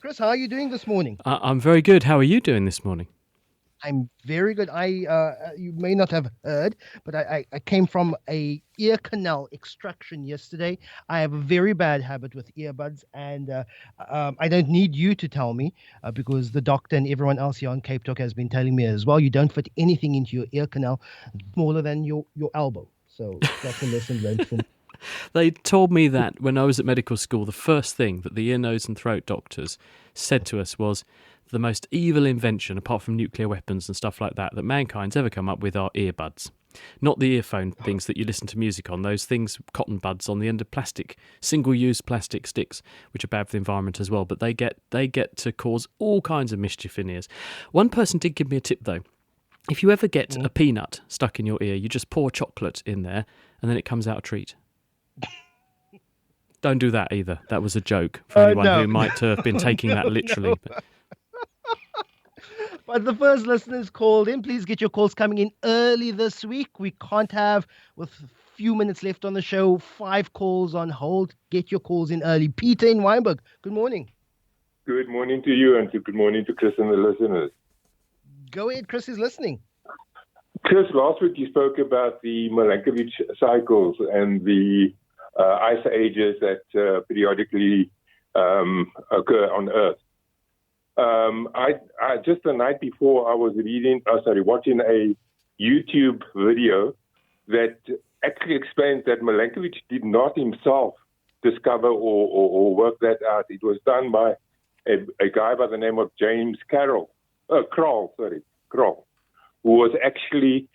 Chris, how are you doing this morning? I'm very good. How are you doing this morning? I'm very good. You may not have heard, but I came from a ear canal extraction yesterday. I have a very bad habit with earbuds, and I don't need you to tell me because the doctor and everyone else here on Cape Talk has been telling me as well. You don't fit anything into your ear canal smaller than your elbow. So that's a lesson learned for me. They told me that when I was at medical school, the first thing that the ear, nose, and throat doctors said to us was the most evil invention, apart from nuclear weapons and stuff like that mankind's ever come up with are earbuds. Not the earphone things that you listen to music on, those things, cotton buds on the end of plastic, single-use plastic sticks, which are bad for the environment as well, but they get to cause all kinds of mischief in ears. One person did give me a tip, though. If you ever get a peanut stuck in your ear, you just pour chocolate in there, and then it comes out a treat. Don't do that either. That was a joke for anyone No, who might have been taking that literally. no. But the first listeners called in. Please get your calls coming in early this week. We can't have, with a few minutes left on the show, 5 calls on hold. Get your calls in early. Peter in Weinberg, good morning. Good morning to you and good morning to Chris and the listeners. Go ahead, Chris is listening. Chris, last week you spoke about the Milankovitch cycles and the ice ages that periodically occur on Earth. I just the night before I was watching a YouTube video that actually explains that Milankovitch did not himself discover or work that out. It was done by a guy by the name of James Kroll, who was actually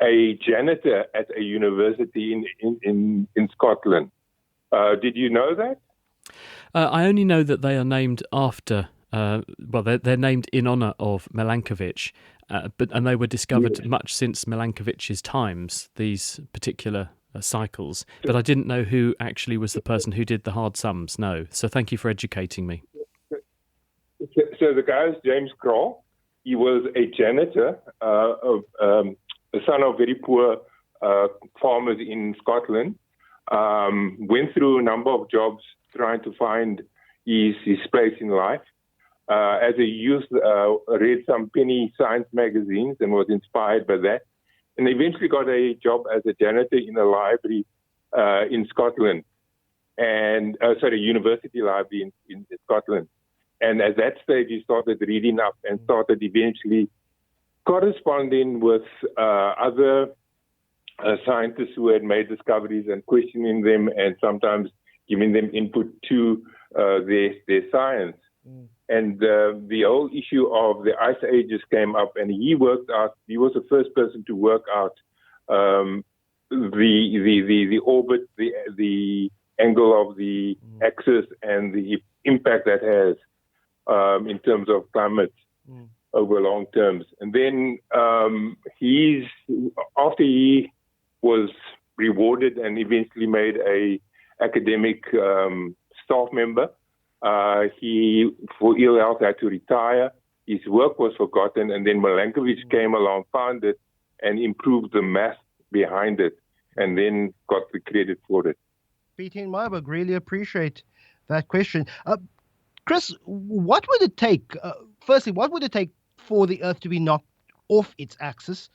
a janitor at a university in Scotland. Did you know that? I only know that they are named after. They're named in honour of Milankovitch, and they were discovered much since Milankovich's times. These particular cycles, but I didn't know who actually was the person who did the hard sums. No, so thank you for educating me. So the guy is James Kroll. He was a janitor, the son of very poor farmers in Scotland. Went through a number of jobs trying to find his place in life. As a youth, read some penny science magazines and was inspired by that. And eventually got a job as a janitor in a library in Scotland, university library in Scotland. And at that stage, he started reading up and started eventually corresponding with other scientists who had made discoveries and questioning them and sometimes giving them input to their science. And the whole issue of the ice ages came up, and he was the first person to work out the orbit, the angle of the axis, and the impact that has in terms of climate over long terms. And then after he was rewarded and eventually made a academic staff member, he, for ill health, had to retire. His work was forgotten, and then Milankovitch came along, found it, and improved the math behind it, and then got the credit for it. Peter in Weinberg, really appreciate that question. Chris, what would it take, firstly, what would it take for the Earth to be knocked off its axis?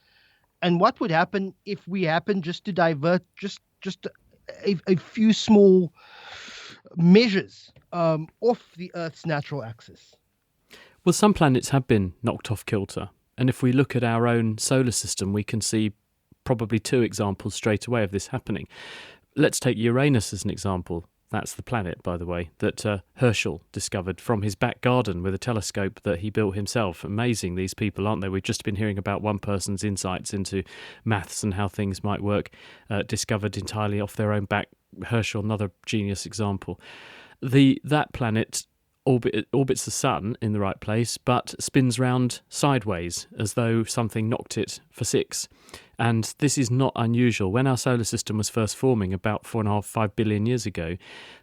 And what would happen if we happen just to divert just a few small measures off the Earth's natural axis? Well, some planets have been knocked off kilter. And if we look at our own solar system, we can see probably 2 examples straight away of this happening. Let's take Uranus as an example. That's the planet, by the way, that Herschel discovered from his back garden with a telescope that he built himself. Amazing, these people, aren't they? We've just been hearing about one person's insights into maths and how things might work, discovered entirely off their own back. Herschel, another genius example. That planet orbits the sun in the right place, but spins round sideways as though something knocked it for 6. And this is not unusual. When our solar system was first forming about 4.5 billion years ago,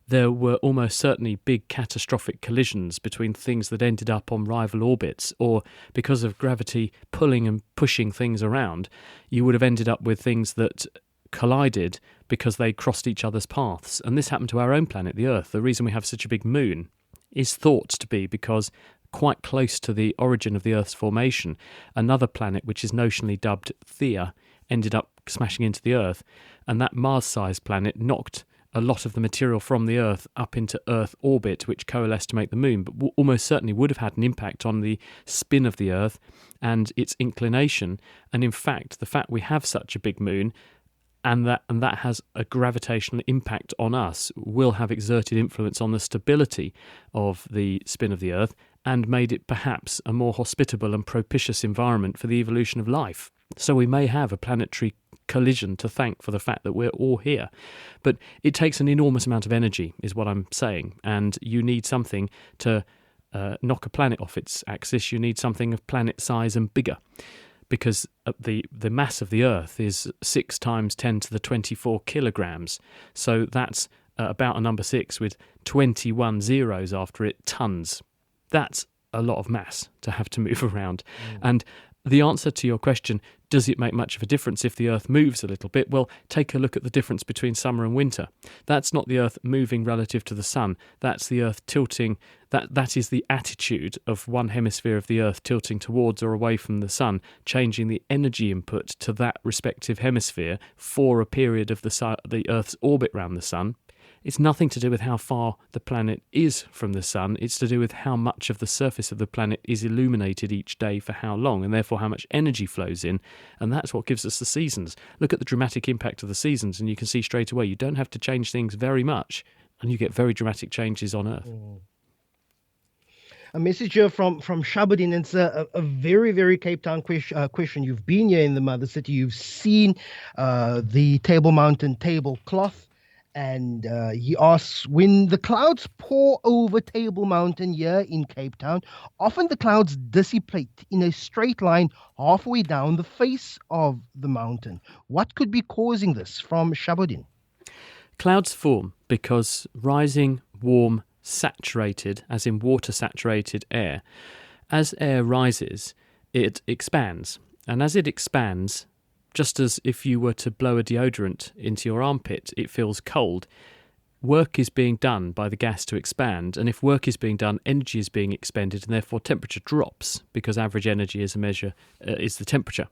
there were almost certainly big catastrophic collisions between things that ended up on rival orbits, or because of gravity pulling and pushing things around, you would have ended up with things that collided because they crossed each other's paths. And this happened to our own planet, the Earth. The reason we have such a big moon is thought to be because quite close to the origin of the Earth's formation, another planet, which is notionally dubbed Theia, ended up smashing into the Earth, and that Mars-sized planet knocked a lot of the material from the Earth up into Earth orbit, which coalesced to make the Moon, but almost certainly would have had an impact on the spin of the Earth and its inclination. And in fact, the fact we have such a big Moon and that has a gravitational impact on us will have exerted influence on the stability of the spin of the Earth and made it perhaps a more hospitable and propitious environment for the evolution of life. So we may have a planetary collision to thank for the fact that we're all here. But it takes an enormous amount of energy, is what I'm saying, and you need something to knock a planet off its axis. You need something of planet size and bigger, because the mass of the Earth is 6 times 10 to the 24 kilograms. So that's about a number 6 with 21 zeros after it, tons. That's a lot of mass to have to move around. And the answer to your question, does it make much of a difference if the Earth moves a little bit? Well, take a look at the difference between summer and winter. That's not the Earth moving relative to the sun. That's the Earth tilting. That is the attitude of one hemisphere of the Earth tilting towards or away from the sun, changing the energy input to that respective hemisphere for a period of the Earth's orbit around the sun. It's nothing to do with how far the planet is from the sun. It's to do with how much of the surface of the planet is illuminated each day for how long, and therefore how much energy flows in. And that's what gives us the seasons. Look at the dramatic impact of the seasons, and you can see straight away you don't have to change things very much, and you get very dramatic changes on Earth. A message here from Shabadin. It's a very, very Cape Town question. You've been here in the Mother City. You've seen the Table Mountain tablecloth. And he asks, when the clouds pour over Table Mountain here in Cape Town, often the clouds dissipate in a straight line halfway down the face of the mountain. What could be causing this? From Shabodin. Clouds form because rising, warm, saturated, as in water-saturated air, as air rises, it expands. And as it expands, just as if you were to blow a deodorant into your armpit, it feels cold. Work is being done by the gas to expand, and if work is being done, energy is being expended, and therefore temperature drops, because average energy as a measure is the temperature.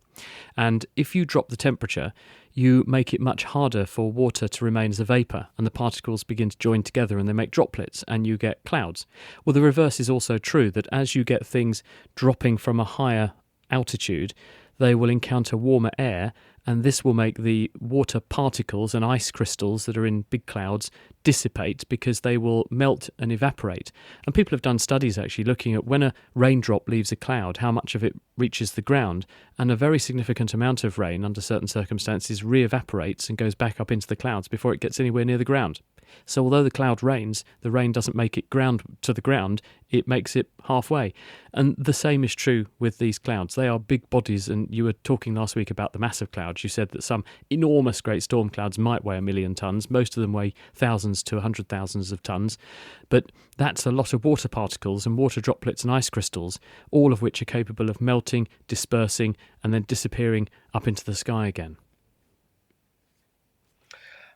And if you drop the temperature, you make it much harder for water to remain as a vapour, and the particles begin to join together and they make droplets, and you get clouds. Well, the reverse is also true, that as you get things dropping from a higher altitude, they will encounter warmer air, and this will make the water particles and ice crystals that are in big clouds dissipate, because they will melt and evaporate. And people have done studies actually looking at when a raindrop leaves a cloud, how much of it reaches the ground, and a very significant amount of rain under certain circumstances re-evaporates and goes back up into the clouds before it gets anywhere near the ground. So although the cloud rains, the rain doesn't make it ground to the ground, it makes it halfway. And the same is true with these clouds. They are big bodies, and you were talking last week about the massive clouds. You said that some enormous great storm clouds might weigh 1 million tonnes. Most of them weigh thousands to 100,000s of tonnes. But that's a lot of water particles and water droplets and ice crystals, all of which are capable of melting, dispersing, and then disappearing up into the sky again.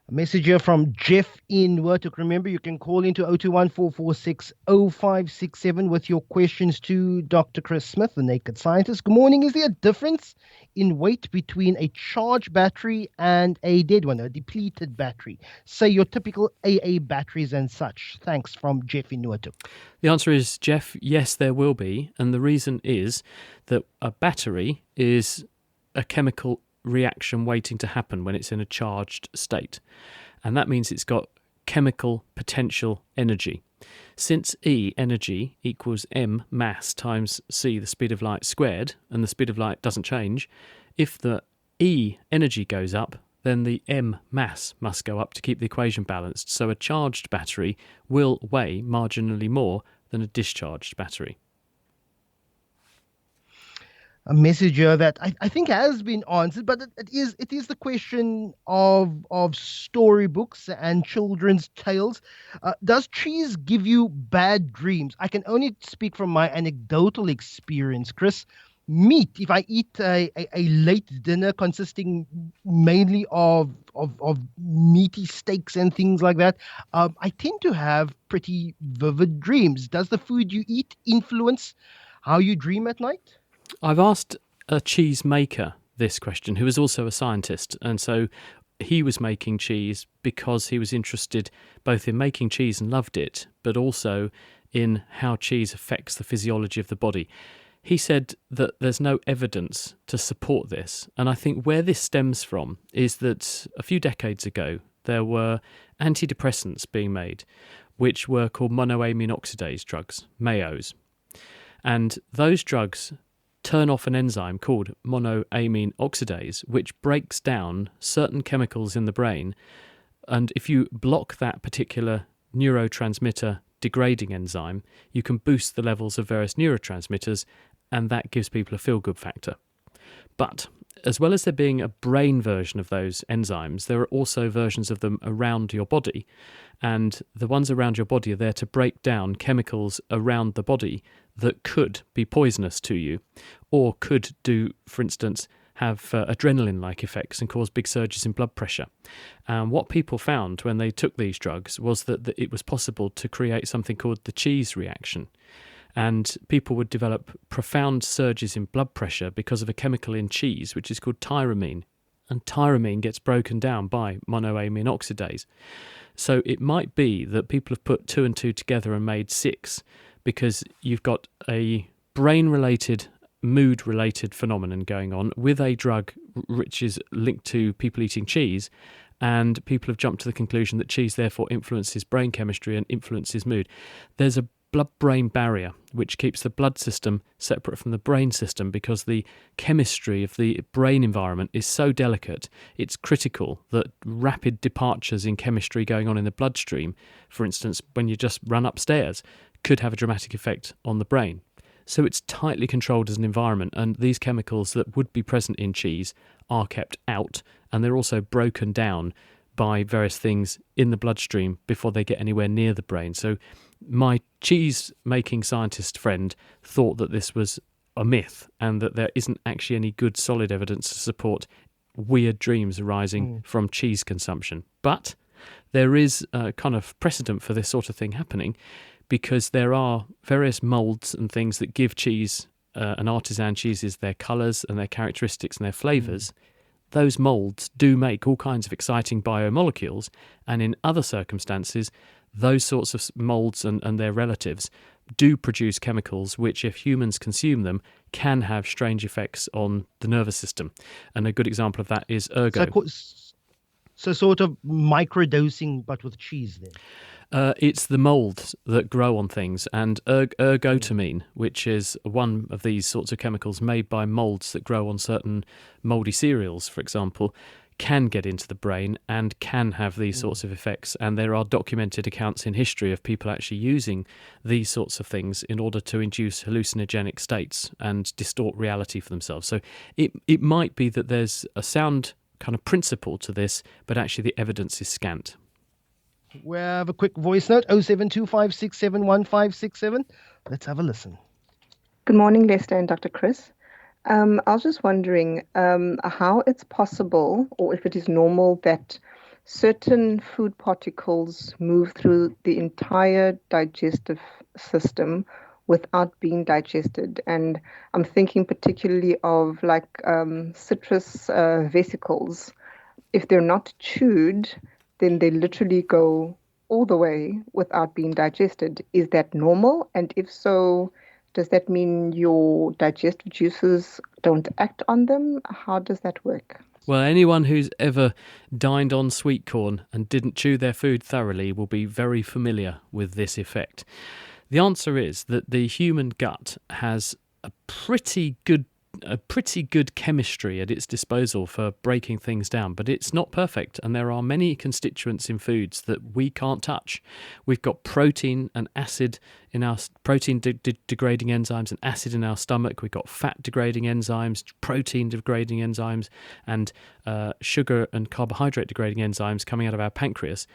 A message here from Jeff in Wurtuk. Remember, you can call into 021-446-0567 with your questions to Dr. Chris Smith, the Naked Scientist. Good morning. Is there a difference in weight between a charged battery and a dead one, a depleted battery? Say your typical AA batteries and such. Thanks, from Jeff in Wurtuk. The answer is, Jeff, yes, there will be. And the reason is that a battery is a chemical reaction waiting to happen when it's in a charged state, and that means it's got chemical potential energy. Since E, energy, equals m, mass, times c, the speed of light squared, and the speed of light doesn't change, if the E, energy, goes up, then the m, mass, must go up to keep the equation balanced. So a charged battery will weigh marginally more than a discharged battery. A message here that I think has been answered, but it is the question of storybooks and children's tales. Does cheese give you bad dreams? I can only speak from my anecdotal experience, Chris, meat, if I eat a late dinner consisting mainly of meaty steaks and things like that, I tend to have pretty vivid dreams. Does the food you eat influence how you dream at night? I've asked a cheese maker this question, who is also a scientist, and so he was making cheese because he was interested both in making cheese and loved it, but also in how cheese affects the physiology of the body. He said that there's no evidence to support this, and I think where this stems from is that a few decades ago there were antidepressants being made which were called monoamine oxidase drugs, MAOs, and those drugs turn off an enzyme called monoamine oxidase, which breaks down certain chemicals in the brain. And if you block that particular neurotransmitter degrading enzyme, you can boost the levels of various neurotransmitters, and that gives people a feel-good factor. But as well as there being a brain version of those enzymes, there are also versions of them around your body. And the ones around your body are there to break down chemicals around the body that could be poisonous to you, or could do, for instance, have adrenaline-like effects and cause big surges in blood pressure. And what people found when they took these drugs was that it was possible to create something called the cheese reaction. And people would develop profound surges in blood pressure because of a chemical in cheese, which is called tyramine. And tyramine gets broken down by monoamine oxidase. So it might be that people have put 2 and 2 together and made 6, because you've got a brain-related, mood-related phenomenon going on with a drug which is linked to people eating cheese, and people have jumped to the conclusion that cheese therefore influences brain chemistry and influences mood. There's a blood-brain barrier which keeps the blood system separate from the brain system, because the chemistry of the brain environment is so delicate. It's critical that rapid departures in chemistry going on in the bloodstream, for instance when you just run upstairs, could have a dramatic effect on the brain. So it's tightly controlled as an environment, and these chemicals that would be present in cheese are kept out, and they're also broken down by various things in the bloodstream before they get anywhere near the brain. So my cheese-making scientist friend thought that this was a myth, and that there isn't actually any good solid evidence to support weird dreams arising from cheese consumption. But there is a kind of precedent for this sort of thing happening, because there are various moulds and things that give cheese, and artisan cheeses, their colours and their characteristics and their flavours. Those moulds do make all kinds of exciting biomolecules, and in other circumstances, those sorts of moulds and their relatives do produce chemicals which, if humans consume them, can have strange effects on the nervous system. And a good example of that is ergo. So sort of microdosing, but with cheese then? It's the moulds that grow on things, and ergotamine, which is one of these sorts of chemicals made by moulds that grow on certain mouldy cereals, for example, can get into the brain and can have these sorts of effects. And there are documented accounts in history of people actually using these sorts of things in order to induce hallucinogenic states and distort reality for themselves. So it might be that there's a sound kind of principle to this, but actually the evidence is scant. We have a quick voice note, 0725671567. Let's have a listen. Good morning, Lester and Dr. Chris. I was just wondering how it's possible, or if it is normal, that certain food particles move through the entire digestive system without being digested. And I'm thinking particularly of citrus vesicles. If they're not chewed, then they literally go all the way without being digested. Is that normal? And if so, does that mean your digestive juices don't act on them? How does that work? Well, anyone who's ever dined on sweet corn and didn't chew their food thoroughly will be very familiar with this effect. The answer is that the human gut has a pretty good chemistry at its disposal for breaking things down, but it's not perfect, and there are many constituents in foods that we can't touch. We've got protein and acid in our degrading enzymes and acid in our stomach. We've got fat degrading enzymes, protein degrading enzymes, and sugar and carbohydrate degrading enzymes coming out of our pancreas.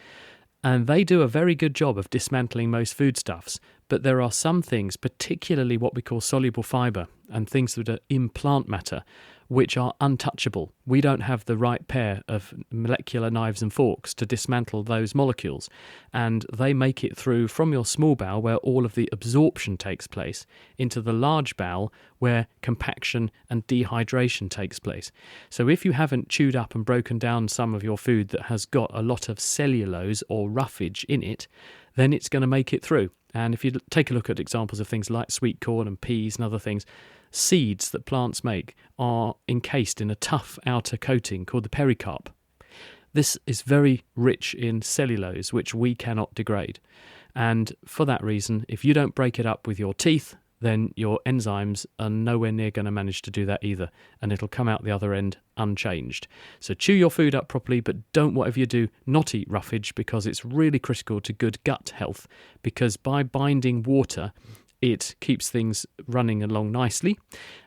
And they do a very good job of dismantling most foodstuffs, But there are some things, particularly what we call soluble fibre and things that are in plant matter, which are untouchable. We don't have the right pair of molecular knives and forks to dismantle those molecules, and they make it through from your small bowel, where all of the absorption takes place, into the large bowel, where compaction and dehydration takes place. So if you haven't chewed up and broken down some of your food that has got a lot of cellulose or roughage in it, then it's going to make it through. And if you take a look at examples of things like sweet corn and peas and other things, seeds that plants make are encased in a tough outer coating called the pericarp. This is very rich in cellulose, which we cannot degrade. And for that reason, if you don't break it up with your teeth, then your enzymes are nowhere near going to manage to do that either, and it'll come out the other end unchanged. So chew your food up properly, but don't, whatever you do, not eat roughage, because it's really critical to good gut health, because by binding water, it keeps things running along nicely,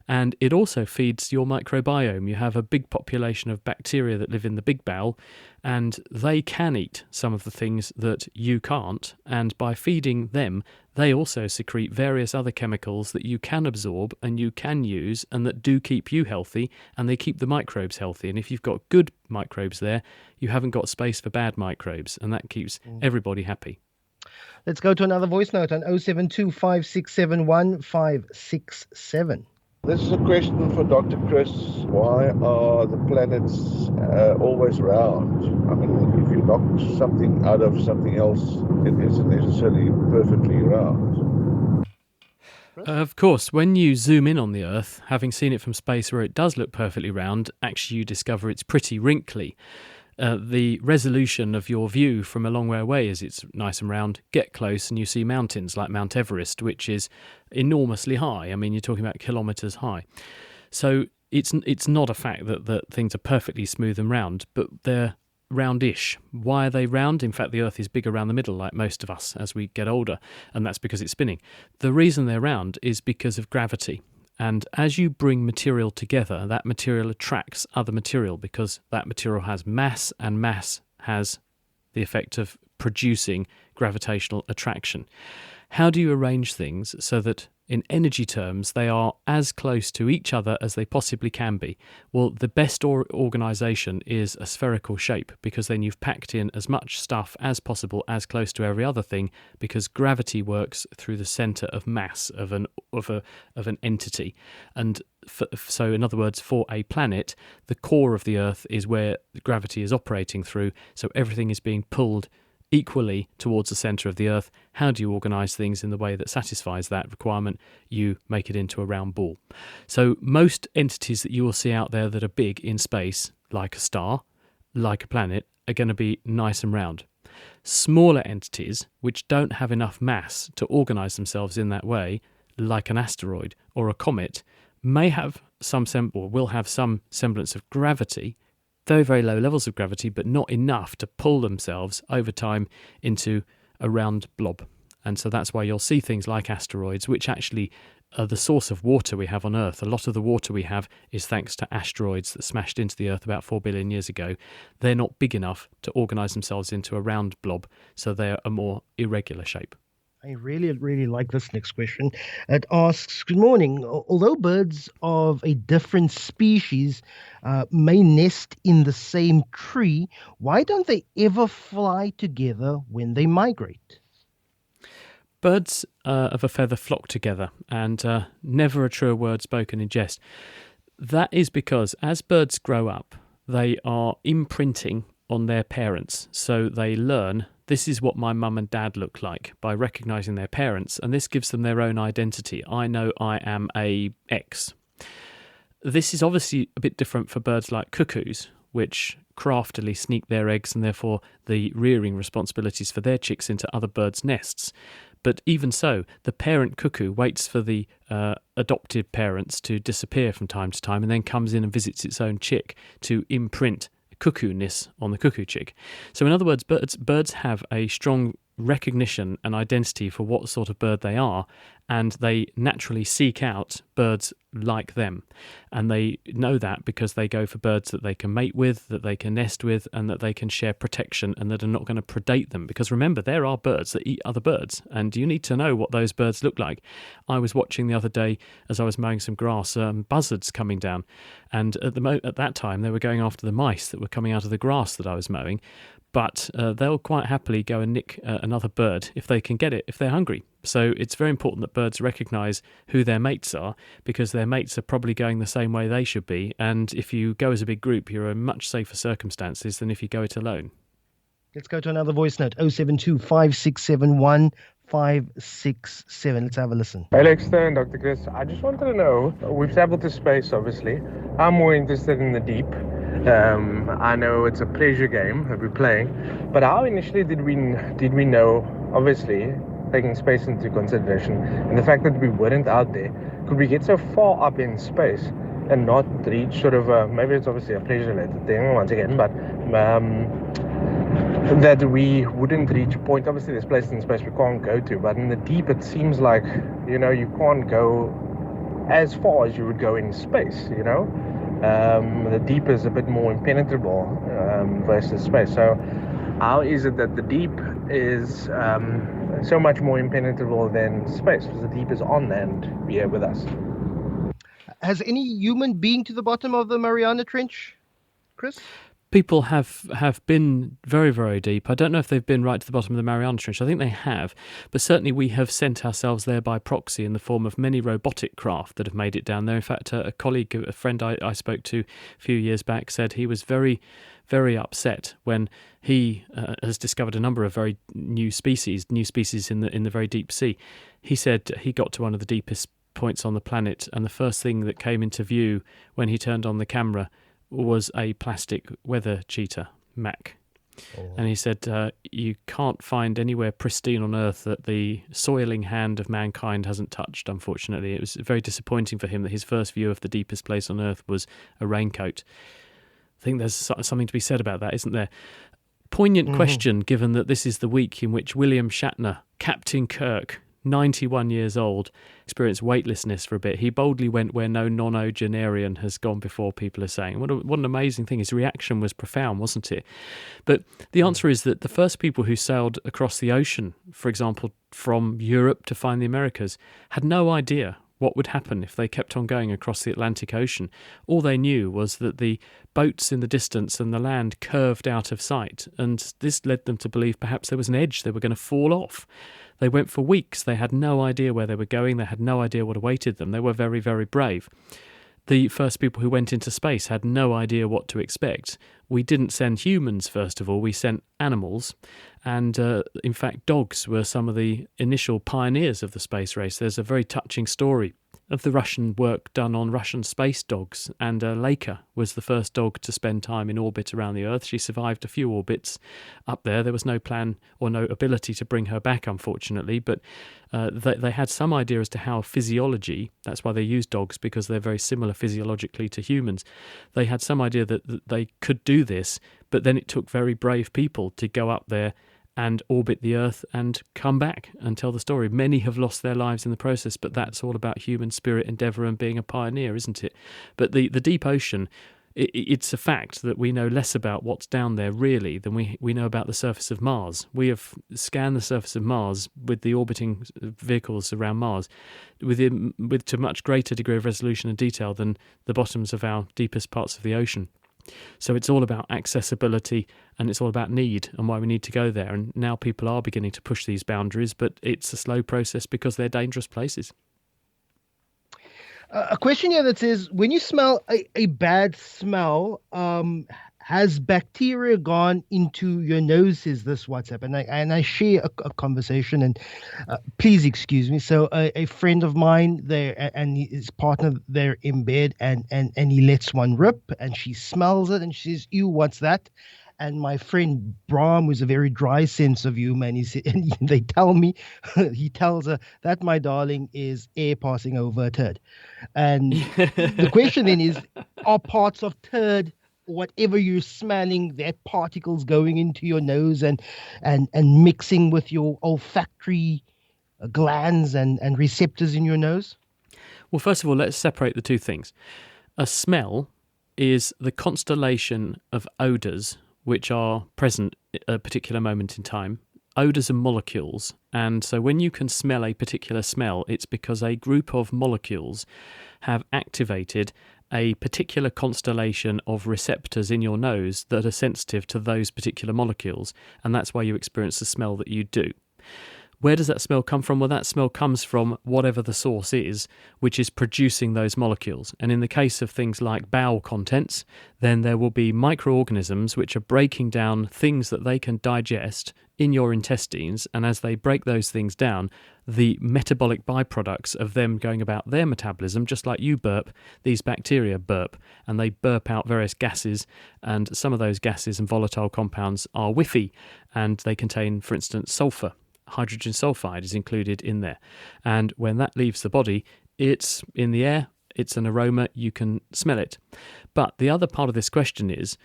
and it also feeds your microbiome. You have a big population of bacteria that live in the big bowel, and they can eat some of the things that you can't, and by feeding them, they also secrete various other chemicals that you can absorb and you can use, and that do keep you healthy, and they keep the microbes healthy. And if you've got good microbes there, you haven't got space for bad microbes, and that keeps everybody happy. Let's go to another voice note on 072 567 567. This is a question for Dr. Chris. Why are the planets always round? I mean, if you knock something out of something else, it isn't necessarily perfectly round. Of course, when you zoom in on the Earth, having seen it from space where it does look perfectly round, actually you discover it's pretty wrinkly. The resolution of your view from a long way away is it's nice and round. Get close and you see mountains like Mount Everest, which is enormously high. I mean, you're talking about kilometres high. So it's not a fact that things are perfectly smooth and round, but they're roundish. Why are they round? In fact, the Earth is big around the middle, like most of us as we get older, and that's because it's spinning. The reason they're round is because of gravity. And as you bring material together, that material attracts other material, because that material has mass, and mass has the effect of producing gravitational attraction. How do you arrange things so that in energy terms they are as close to each other as they possibly can be? Well, the best organisation is a spherical shape, because then you've packed in as much stuff as possible as close to every other thing, because gravity works through the centre of mass of an entity. And so in other words, for a planet, the core of the Earth is where gravity is operating through, so everything is being pulled equally towards the centre of the Earth. How do you organise things in the way that satisfies that requirement? You make it into a round ball. So most entities that you will see out there that are big in space, like a star, like a planet, are going to be nice and round. Smaller entities, which don't have enough mass to organise themselves in that way, like an asteroid or a comet, may have will have some semblance of gravity, very, very low levels of gravity, but not enough to pull themselves over time into a round blob. And so that's why you'll see things like asteroids, which actually are the source of water we have on Earth. A lot of the water we have is thanks to asteroids that smashed into the Earth about 4 billion years ago. They're not big enough to organise themselves into a round blob, so they're a more irregular shape. I really, really like this next question. It asks, good morning. Although birds of a different species may nest in the same tree, why don't they ever fly together when they migrate? Birds of a feather flock together, and never a truer word spoken in jest. That is because as birds grow up, they are imprinting on their parents. So they learn, this is what my mum and dad look like, by recognising their parents, and this gives them their own identity. I know I am a X. This is obviously a bit different for birds like cuckoos, which craftily sneak their eggs and therefore the rearing responsibilities for their chicks into other birds' nests. But even so, the parent cuckoo waits for the adopted parents to disappear from time to time, and then comes in and visits its own chick to imprint cuckoo-ness on the cuckoo chick. So in other words, birds have a strong recognition and identity for what sort of bird they are, and they naturally seek out birds like them. And they know that because they go for birds that they can mate with, that they can nest with, and that they can share protection and that are not going to predate them. Because remember, there are birds that eat other birds, and you need to know what those birds look like. I was watching the other day as I was mowing some grass, buzzards coming down, and at that time they were going after the mice that were coming out of the grass that I was mowing. But they'll quite happily go and nick another bird if they can get it, if they're hungry. So it's very important that birds recognise who their mates are, because their mates are probably going the same way they should be. And if you go as a big group, you're in much safer circumstances than if you go it alone. Let's go to another voice note, 072 5671 567. Let's have a listen. Hey, Lexter and Dr. Chris. I just wanted to know, we've traveled to space, obviously. I'm more interested in the deep. I know it's a pleasure game that we're playing, but how initially did we know, obviously, taking space into consideration, and the fact that we weren't out there, could we get so far up in space and not reach sort of, maybe it's obviously a pleasure-related thing, once again, but that we wouldn't reach a point, obviously there's places in space we can't go to, but in the deep it seems like, you can't go as far as you would go in space, the deep is a bit more impenetrable versus space. So how is it that the deep is so much more impenetrable than space? Because the deep is on land here with us. Has any human been to the bottom of the Mariana Trench, Chris? People have been very, very deep. I don't know if they've been right to the bottom of the Mariana Trench. I think they have, but certainly we have sent ourselves there by proxy in the form of many robotic craft that have made it down there. In fact, a colleague, a friend I spoke to a few years back said he was very, very upset when he has discovered a number of very new species in the very deep sea. He said he got to one of the deepest points on the planet, and the first thing that came into view when he turned on the camera was a plastic weather cheetah, Mac. Oh. And he said, you can't find anywhere pristine on Earth that the soiling hand of mankind hasn't touched, unfortunately. It was very disappointing for him that his first view of the deepest place on Earth was a raincoat. I think there's something to be said about that, isn't there? Poignant question, given that this is the week in which William Shatner, Captain Kirk, 91 years old, experienced weightlessness for a bit. He boldly went where no nonagenarian has gone before, people are saying. What an amazing thing. His reaction was profound, wasn't it? But the answer is that the first people who sailed across the ocean, for example, from Europe to find the Americas, had no idea what would happen if they kept on going across the Atlantic Ocean. All they knew was that the boats in the distance and the land curved out of sight, and this led them to believe perhaps there was an edge they were going to fall off. They went for weeks. They had no idea where they were going. They had no idea what awaited them. They were very, very brave. The first people who went into space had no idea what to expect. We didn't send humans, first of all. We sent animals. And in fact, dogs were some of the initial pioneers of the space race. There's a very touching story of the Russian work done on Russian space dogs, and Laika was the first dog to spend time in orbit around the Earth. She survived a few orbits up there. There was no plan or no ability to bring her back, unfortunately, but they had some idea as to how physiology, that's why they use dogs, because they're very similar physiologically to humans. They had some idea that they could do this, but then it took very brave people to go up there and orbit the Earth and come back and tell the story. Many have lost their lives in the process, but that's all about human spirit, endeavour, and being a pioneer, isn't it? But the deep ocean, it's a fact that we know less about what's down there really than we know about the surface of Mars. We have scanned the surface of Mars with the orbiting vehicles around Mars with to much greater degree of resolution and detail than the bottoms of our deepest parts of the ocean. So it's all about accessibility, and it's all about need and why we need to go there. And now people are beginning to push these boundaries, but it's a slow process because they're dangerous places. A question here that says, when you smell a bad smell, has bacteria gone into your nose? Says this WhatsApp, and I share a conversation, and please excuse me. So a friend of mine there and his partner, they're in bed, and he lets one rip, and she smells it, and she says, "Ew, what's that?" And my friend Brahm, who's a very dry sense of humor, and they tell me, he tells her that, my darling, is air passing over a turd. And the question then is, are parts of turd, whatever you're smelling, that particles going into your nose and mixing with your olfactory glands and receptors in your nose? Well, first of all, let's separate the two things. A smell is the constellation of odours which are present at a particular moment in time. Odours are molecules, and so when you can smell a particular smell, it's because a group of molecules have activated a particular constellation of receptors in your nose that are sensitive to those particular molecules, and that's why you experience the smell that you do. Where does that smell come from? Well, that smell comes from whatever the source is, which is producing those molecules. And in the case of things like bowel contents, then there will be microorganisms which are breaking down things that they can digest in your intestines. And as they break those things down, the metabolic byproducts of them going about their metabolism, just like you burp, these bacteria burp, and they burp out various gases. And some of those gases and volatile compounds are whiffy, and they contain, for instance, sulfur. Hydrogen sulfide is included in there. And when that leaves the body, it's in the air, it's an aroma, you can smell it. But the other part of this question is,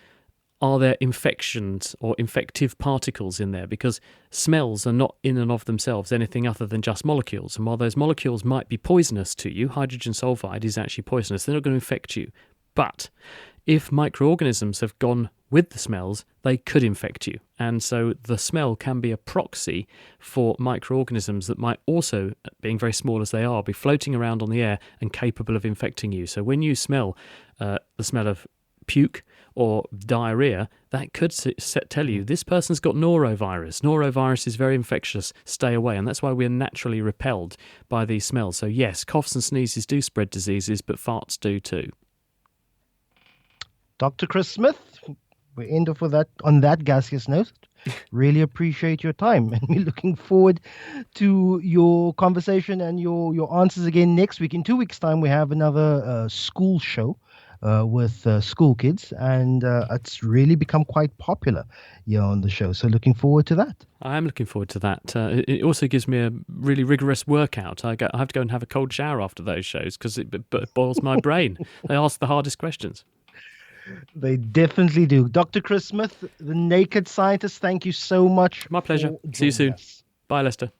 are there infections or infective particles in there? Because smells are not in and of themselves anything other than just molecules. And while those molecules might be poisonous to you, hydrogen sulfide is actually poisonous, they're not going to infect you. But if microorganisms have gone with the smells, they could infect you. And so the smell can be a proxy for microorganisms that might also, being very small as they are, be floating around on the air and capable of infecting you. So when you smell the smell of puke or diarrhea, that could tell you this person's got norovirus. Norovirus is very infectious, stay away. And that's why we're naturally repelled by these smells. So yes, coughs and sneezes do spread diseases, but farts do too. Dr. Chris Smith, we end off with that on that gaseous note. Really appreciate your time, and we're looking forward to your conversation and your answers again next week. In 2 weeks' time, we have another school show with school kids, and it's really become quite popular here on the show. So looking forward to that. I am looking forward to that. It also gives me a really rigorous workout. I have to go and have a cold shower after those shows because it boils my brain. They ask the hardest questions. They definitely do. Dr. Chris Smith, the Naked Scientist, thank you so much. My pleasure. See you soon. Bye, Lester.